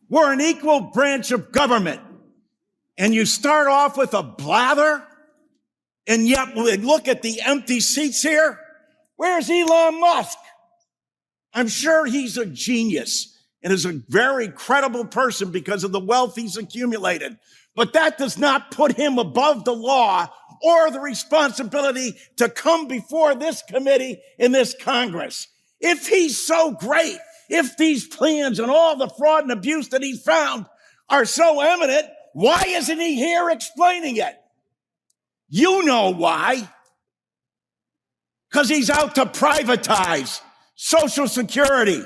We're an equal branch of government. And you start off with a blather, and yet look at the empty seats here. Where's Elon Musk? I'm sure he's a genius and is a very credible person because of the wealth he's accumulated. But that does not put him above the law or the responsibility to come before this committee in this Congress. If he's so great, if these plans and all the fraud and abuse that he's found are so eminent, why isn't he here explaining it? You know why. Because he's out to privatize Social Security.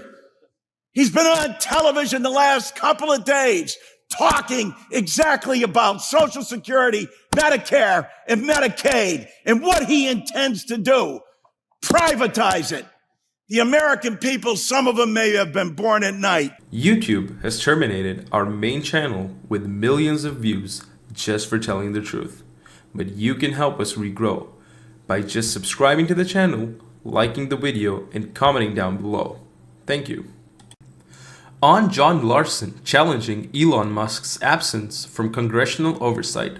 He's been on television the last couple of days talking exactly about Social Security, Medicare, and Medicaid, and what he intends to do. Privatize it. The American people, some of them may have been born at night. YouTube has terminated our main channel with millions of views just for telling the truth. But you can help us regrow by just subscribing to the channel, liking the video, and commenting down below. Thank you. On John Larson challenging Elon Musk's absence from Congressional oversight.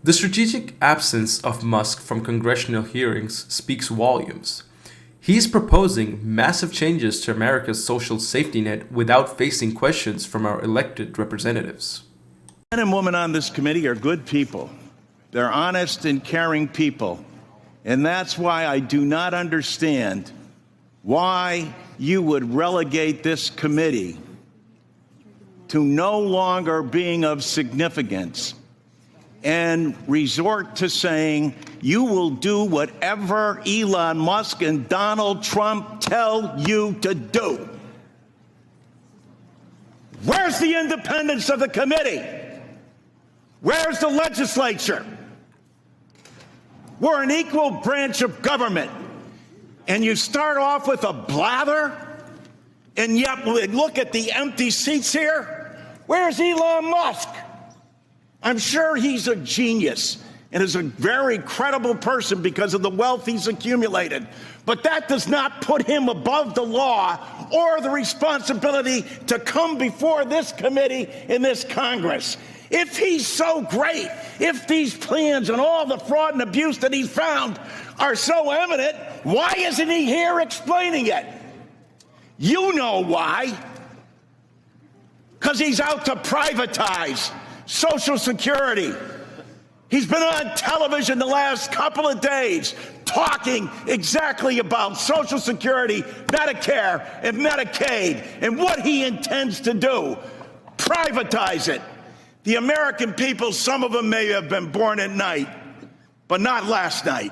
The strategic absence of Musk from congressional hearings speaks volumes. He's proposing massive changes to America's social safety net without facing questions from our elected representatives. Men and women on this committee are good people. They're honest and caring people. And that's why I do not understand why you would relegate this committee to no longer being of significance and resort to saying you will do whatever Elon Musk and Donald Trump tell you to do. Where's the independence of the committee? Where's the legislature? We're an equal branch of government. And you start off with a blather, and yet look at the empty seats here. Where's Elon Musk? I'm sure he's a genius and is a very credible person because of the wealth he's accumulated. But that does not put him above the law or the responsibility to come before this committee in this Congress. If he's so great, if these plans and all the fraud and abuse that he's found are so eminent, why isn't he here explaining it? You know why. Because he's out to privatize Social Security. He's been on television the last couple of days talking exactly about Social Security, Medicare, and Medicaid, and what he intends to do. Privatize it. The American people, some of them may have been born at night, but not last night.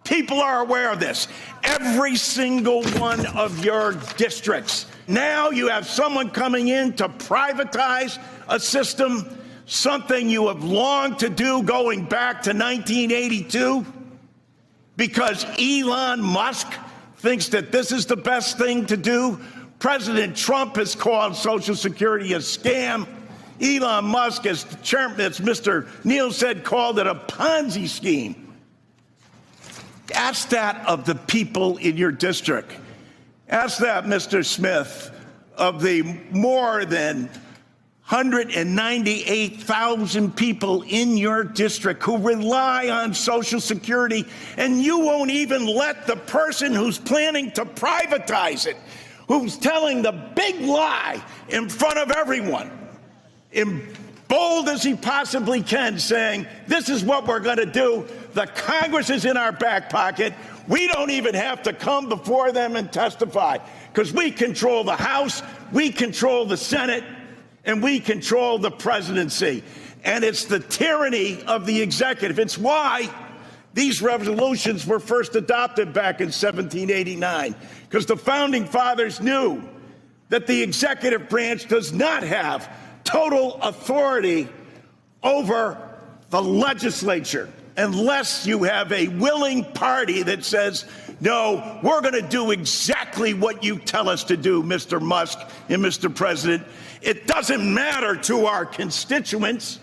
People are aware of this. Every single one of your districts. Now you have someone coming in to privatize a system, something you have longed to do going back to 1982, because Elon Musk thinks that this is the best thing to do. President Trump has called Social Security a scam. Elon Musk, as the chairman, as Mr. Neal said, called it a Ponzi scheme. Ask that of the people in your district. Ask that, Mr. Smith, of the more than 198,000 people in your district who rely on Social Security, and you won't even let the person who's planning to privatize it, who's telling the big lie in front of everyone, in bold as he possibly can, saying, this is what we're going to do. The Congress is in our back pocket. We don't even have to come before them and testify because we control the House, we control the Senate, and we control the presidency. And it's the tyranny of the executive. It's why these resolutions were first adopted back in 1789, because the founding fathers knew that the executive branch does not have total authority over the legislature unless you have a willing party that says, no, we're going to do exactly what you tell us to do, Mr. Musk and Mr. President. It doesn't matter to our constituents.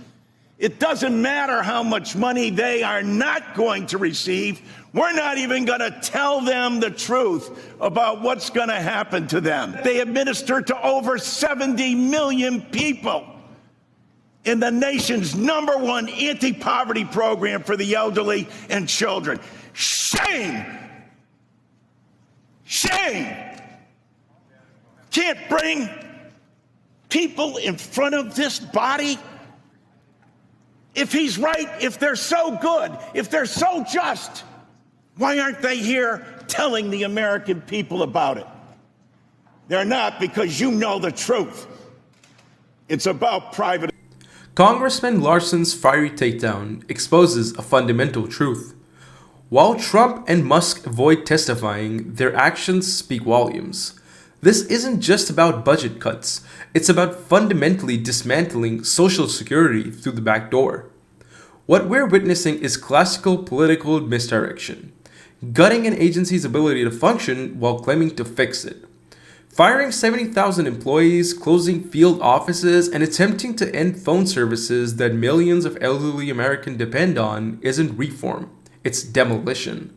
It doesn't matter how much money they are not going to receive. We're not even going to tell them the truth about what's going to happen to them. They administer to over 70 million people in the nation's #1 anti-poverty program for the elderly and children. Shame! Shame! Can't bring people in front of this body. If he's right, if they're so good, if they're so just, why aren't they here telling the American people about it? They're not, because you know the truth. It's about private. Congressman Larson's fiery takedown exposes a fundamental truth. While Trump and Musk avoid testifying, their actions speak volumes. This isn't just about budget cuts, it's about fundamentally dismantling Social Security through the back door. What we're witnessing is classical political misdirection, gutting an agency's ability to function while claiming to fix it. Firing 70,000 employees, closing field offices, and attempting to end phone services that millions of elderly Americans depend on isn't reform, it's demolition.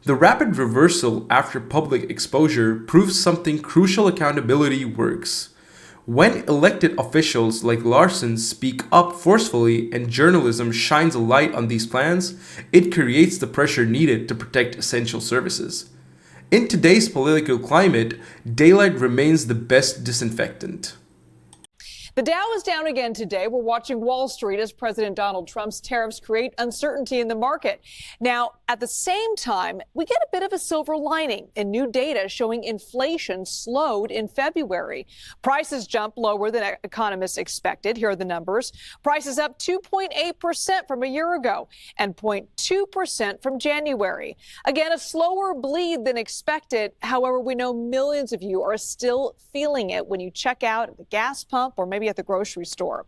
The rapid reversal after public exposure proves something crucial: accountability works. When elected officials like Larson speak up forcefully and journalism shines a light on these plans, it creates the pressure needed to protect essential services. In today's political climate, daylight remains the best disinfectant. The Dow is down again today. We're watching Wall Street as President Donald Trump's tariffs create uncertainty in the market. Now, at the same time, we get a bit of a silver lining in new data showing inflation slowed in February. Prices jumped lower than economists expected. Here are the numbers. Prices up 2.8% from a year ago and 0.2% from January. Again, a slower bleed than expected. However, we know millions of you are still feeling it when you check out at the gas pump or maybe at the grocery store.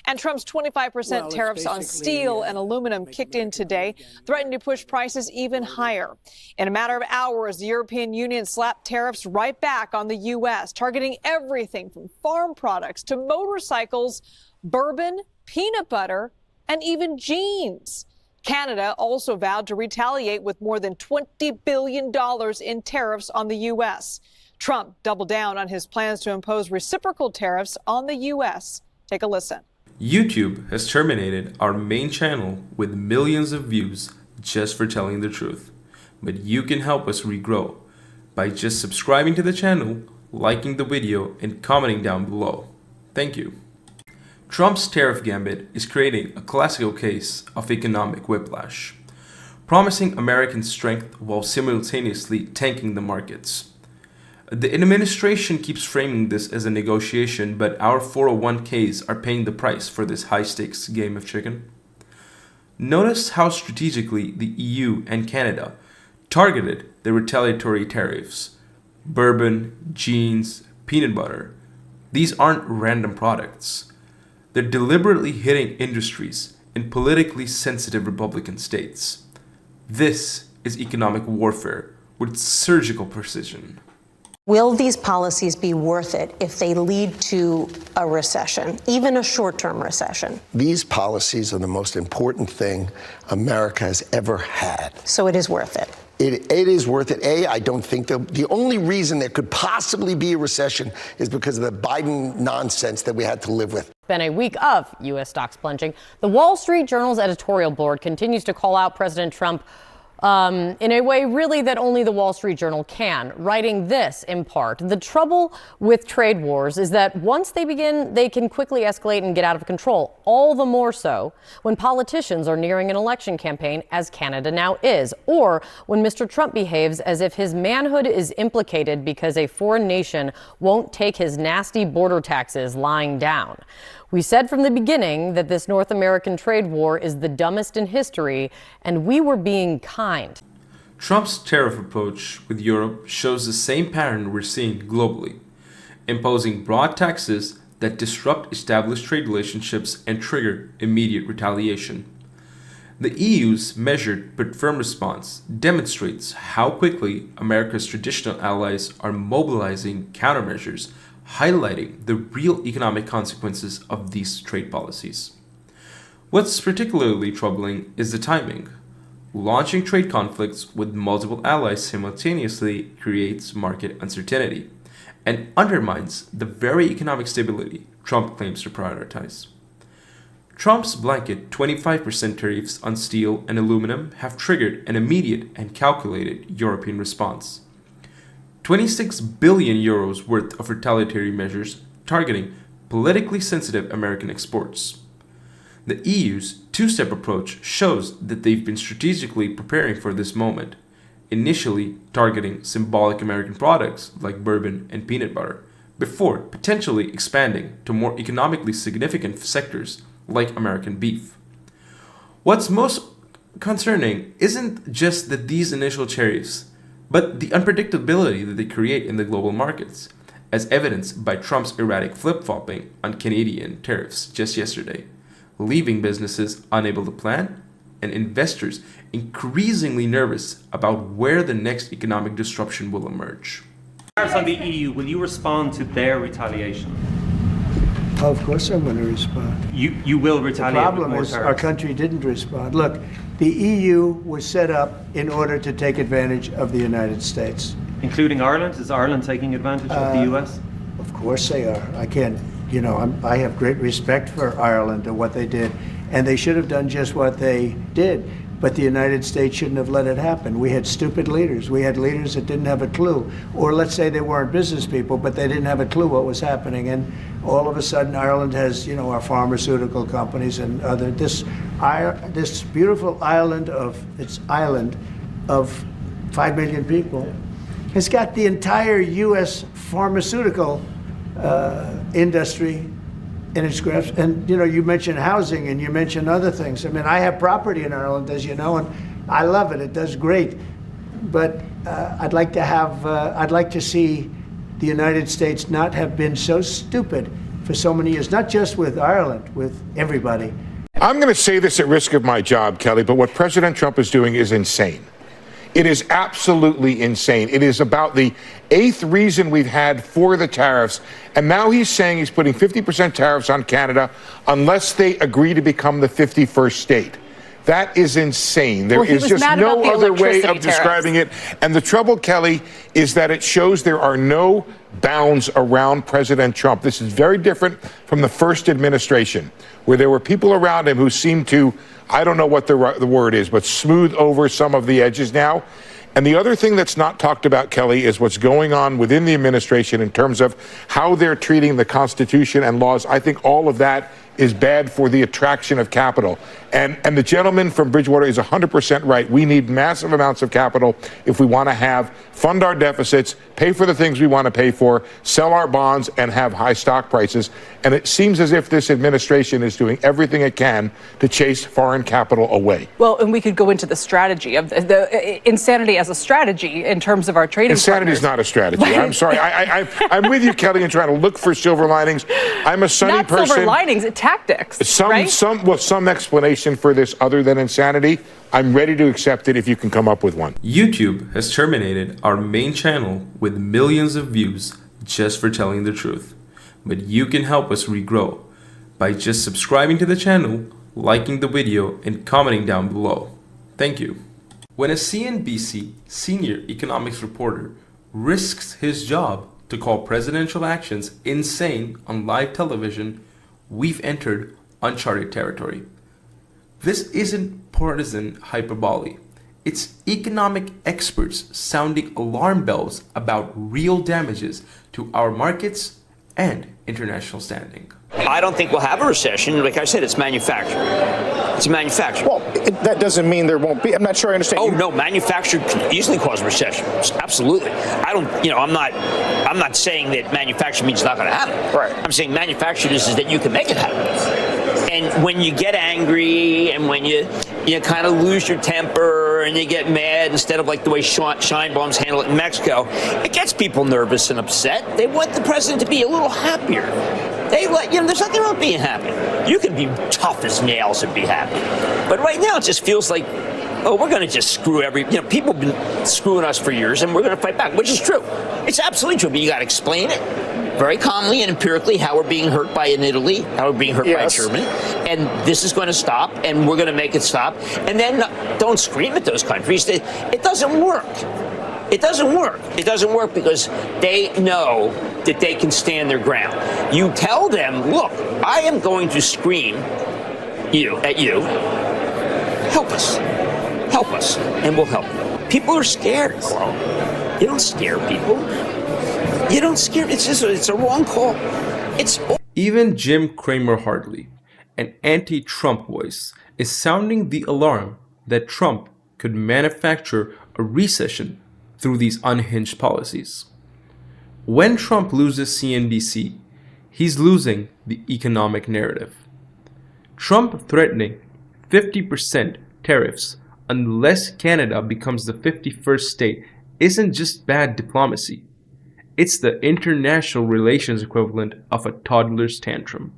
And Trump's 25% tariffs on steel and aluminum kicked in today, threatening to push prices even higher. In a matter of hours, the European Union slapped tariffs right back on the U.S., targeting everything from farm products to motorcycles, bourbon, peanut butter, and even jeans. Canada also vowed to retaliate with more than $20 billion in tariffs on the U.S. Trump doubled down on his plans to impose reciprocal tariffs on the U.S. Take a listen. YouTube has terminated our main channel with millions of views just for telling the truth. But you can help us regrow by just subscribing to the channel, liking the video, and commenting down below. Thank you. Trump's tariff gambit is creating a classical case of economic whiplash, promising American strength while simultaneously tanking the markets. The administration keeps framing this as a negotiation, but our 401ks are paying the price for this high-stakes game of chicken. Notice how strategically the EU and Canada targeted the retaliatory tariffs. Bourbon, jeans, peanut butter. These aren't random products. They're deliberately hitting industries in politically sensitive Republican states. This is economic warfare with surgical precision. Will these policies be worth it if they lead to a recession, even a short-term recession? These policies are the most important thing America has ever had. So it is worth it. It is worth it. I don't think the only reason there could possibly be a recession is because of the Biden nonsense that we had to live with. Been a week of U.S. stocks plunging. The Wall Street Journal's editorial board continues to call out President Trump in a way really that only the Wall Street Journal can, writing this in part: the trouble with trade wars is that once they begin, they can quickly escalate and get out of control, all the more so when politicians are nearing an election campaign, as Canada now is, or when Mr. Trump behaves as if his manhood is implicated because a foreign nation won't take his nasty border taxes lying down. We said from the beginning that this North American trade war is the dumbest in history, and we were being kind. Trump's tariff approach with Europe shows the same pattern we're seeing globally, imposing broad taxes that disrupt established trade relationships and trigger immediate retaliation. The EU's measured but firm response demonstrates how quickly America's traditional allies are mobilizing countermeasures, highlighting the real economic consequences of these trade policies. What's particularly troubling is the timing. Launching trade conflicts with multiple allies simultaneously creates market uncertainty and undermines the very economic stability Trump claims to prioritize. Trump's blanket 25% tariffs on steel and aluminum have triggered an immediate and calculated European response. 26 billion euros worth of retaliatory measures targeting politically sensitive American exports. The EU's two-step approach shows that they've been strategically preparing for this moment, initially targeting symbolic American products like bourbon and peanut butter, before potentially expanding to more economically significant sectors like American beef. What's most concerning isn't just that these initial tariffs, but the unpredictability that they create in the global markets, as evidenced by Trump's erratic flip-flopping on Canadian tariffs just yesterday, leaving businesses unable to plan and investors increasingly nervous about where the next economic disruption will emerge. On the EU, will you respond to their retaliation? Of course I'm going to respond. You will retaliate. The problem with more is our tariffs. country didn't respond. Look, the EU was set up in order to take advantage of the United States. Including Ireland? Is Ireland taking advantage of the US? Of course they are. I can't, I have great respect for Ireland and what they did. And they should have done just what they did. But the United States shouldn't have let it happen. We had stupid leaders. We had leaders that didn't have a clue. Or let's say they weren't business people, but they didn't have a clue what was happening. And all of a sudden, Ireland has, our pharmaceutical companies and this beautiful island of 5 million people has got the entire U.S. pharmaceutical industry in its grasp. And you mentioned housing and you mentioned other things. I mean, I have property in Ireland, as you know, and I love it. It does great. But I'd like to see the United States not have been so stupid for so many years, not just with Ireland, with everybody. I'm going to say this at risk of my job, Kelly, but what President Trump is doing is insane. It is absolutely insane. It is about the 8th reason we've had for the tariffs. And now he's saying he's putting 50% tariffs on Canada unless they agree to become the 51st state. That is insane. There is just no other way of describing it. And the trouble, Kelly, is that it shows there are no bounds around President Trump. This is very different from the first administration, where there were people around him who seemed to, I don't know what the word is, but smooth over some of the edges now. And the other thing that's not talked about, Kelly, is what's going on within the administration in terms of how they're treating the Constitution and laws. I think all of that is bad for the attraction of capital. And the gentleman from Bridgewater is 100% right. We need massive amounts of capital if we want to fund our deficits, pay for the things we want to pay for, sell our bonds, and have high stock prices. And it seems as if this administration is doing everything it can to chase foreign capital away. Well, and we could go into the strategy of the insanity as a strategy in terms of our trading Insanity is not a strategy. I'm sorry. I'm with you, Kelly, in trying to look for silver linings. I'm a sunny person. Not silver linings, tactics. Some explanation for this other than insanity. I'm ready to accept it if you can come up with one. YouTube has terminated our main channel with millions of views just for telling the truth. But you can help us regrow by just subscribing to the channel, liking the video, and commenting down below. Thank you. When a CNBC senior economics reporter risks his job to call presidential actions insane on live television, we've entered uncharted territory. This isn't partisan hyperbole. It's economic experts sounding alarm bells about real damages to our markets and international standing. I don't think we'll have a recession. Like I said, it's manufacturing. It's manufacturing. Well, that doesn't mean there won't be. I'm not sure I understand. Oh, no, manufacturing can easily cause a recession. Absolutely. I'm not saying that manufacturing means it's not going to happen. Right. I'm saying manufacturing is that you can make it happen. And when you get angry and when you kind of lose your temper and you get mad instead of like the way Scheinbaum's handle it in Mexico, it gets people nervous and upset. They want the president to be a little happier. There's nothing wrong with being happy. You can be tough as nails and be happy. But right now it just feels like, oh, we're going to just screw people have been screwing us for years and we're going to fight back, which is true. It's absolutely true, but you got to explain it very calmly and empirically how we're being hurt by in Italy, how we're being hurt by Germany, and this is going to stop, and we're going to make it stop. And then don't scream at those countries. It doesn't work. It doesn't work. It doesn't work because they know that they can stand their ground. You tell them, look, I am going to scream at you. Help us, and we'll help you. People are scared, Carl. You don't scare people. You don't scare. It's a wrong call. Even Jim Cramer Hartley, an anti-Trump voice, is sounding the alarm that Trump could manufacture a recession through these unhinged policies. When Trump loses CNBC, he's losing the economic narrative. Trump threatening 50% tariffs unless Canada becomes the 51st state isn't just bad diplomacy. It's the international relations equivalent of a toddler's tantrum.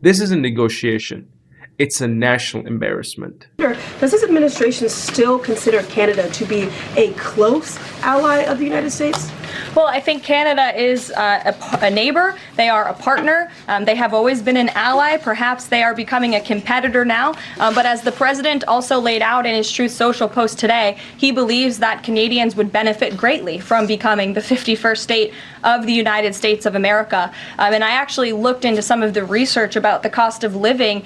This isn't negotiation. It's a national embarrassment. Does this administration still consider Canada to be a close ally of the United States? Well, I think Canada is a neighbor. They are a partner. They have always been an ally. Perhaps they are becoming a competitor now. But as the president also laid out in his Truth Social post today, he believes that Canadians would benefit greatly from becoming the 51st state of the United States of America. And I actually looked into some of the research about the cost of living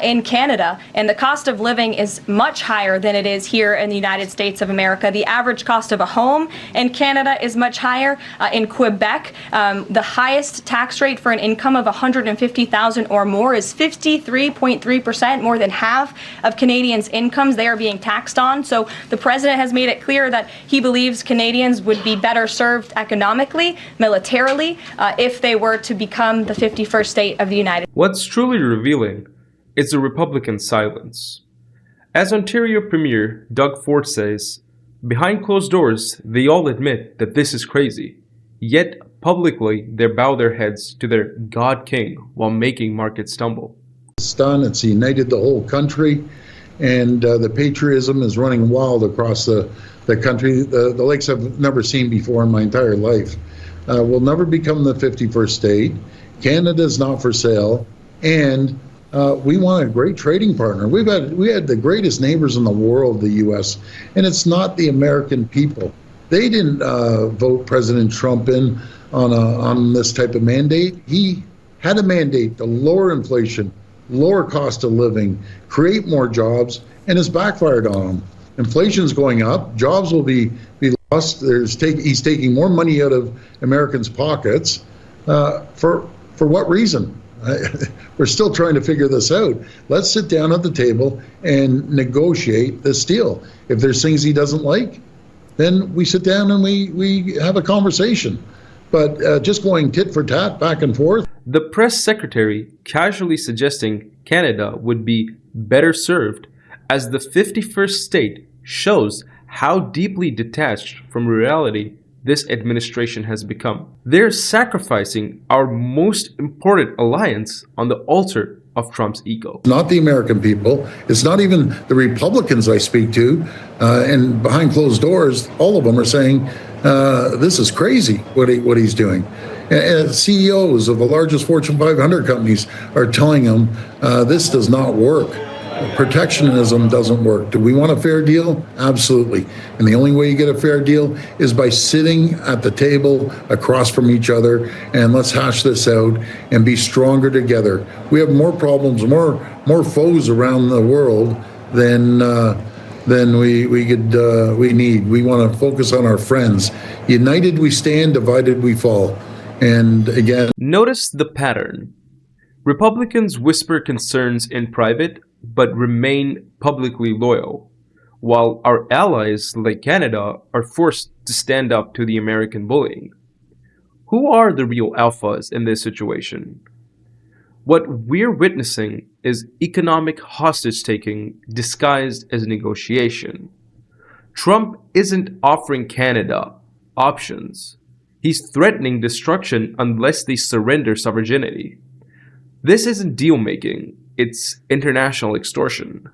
in Canada, and the cost of living is much higher than it is here in the United States of America. The average cost of a home in Canada is much higher. In Quebec, the highest tax rate for an income of $150,000 or more is 53.3%, more than half of Canadians' incomes they are being taxed on. So the president has made it clear that he believes Canadians would be better served economically, militarily, if they were to become the 51st state of the United States. What's truly revealing is the Republican silence. As Ontario Premier Doug Ford says, behind closed doors, they all admit that this is crazy. Yet, publicly, they bow their heads to their God King while making markets stumble. It's done. It's united the whole country, and the patriotism is running wild across the country. The likes I've never seen before in my entire life. We'll never become the 51st state. Canada is not for sale, and we want a great trading partner. We had the greatest neighbors in the world, the U.S., and it's not the American people. They didn't vote President Trump in on this type of mandate. He had a mandate to lower inflation, lower cost of living, create more jobs, and it's backfired on him. Inflation's going up. Jobs will be lost. He's taking more money out of Americans' pockets. For what reason? We're still trying to figure this out. Let's sit down at the table and negotiate this deal. If there's things he doesn't like, then we sit down and we have a conversation. But just going tit for tat back and forth. The press secretary casually suggesting Canada would be better served as the 51st state shows how deeply detached from reality this administration has become. They're sacrificing our most important alliance on the altar of Trump's ego. Not the American people. It's not even the Republicans I speak to. And behind closed doors, all of them are saying, this is crazy what he's doing. And CEOs of the largest Fortune 500 companies are telling him this does not work. Protectionism doesn't work. Do we want a fair deal? Absolutely. And the only way you get a fair deal is by sitting at the table across from each other, and let's hash this out and be stronger together. We have more problems, more foes around the world than we need. We want to focus on our friends. United we stand, divided we fall. And again, notice the pattern. Republicans whisper concerns in private but remain publicly loyal, while our allies like Canada are forced to stand up to the American bullying. Who are the real alphas in this situation? What we're witnessing is economic hostage-taking disguised as negotiation. Trump isn't offering Canada options. He's threatening destruction unless they surrender sovereignty. This isn't deal-making. It's international extortion.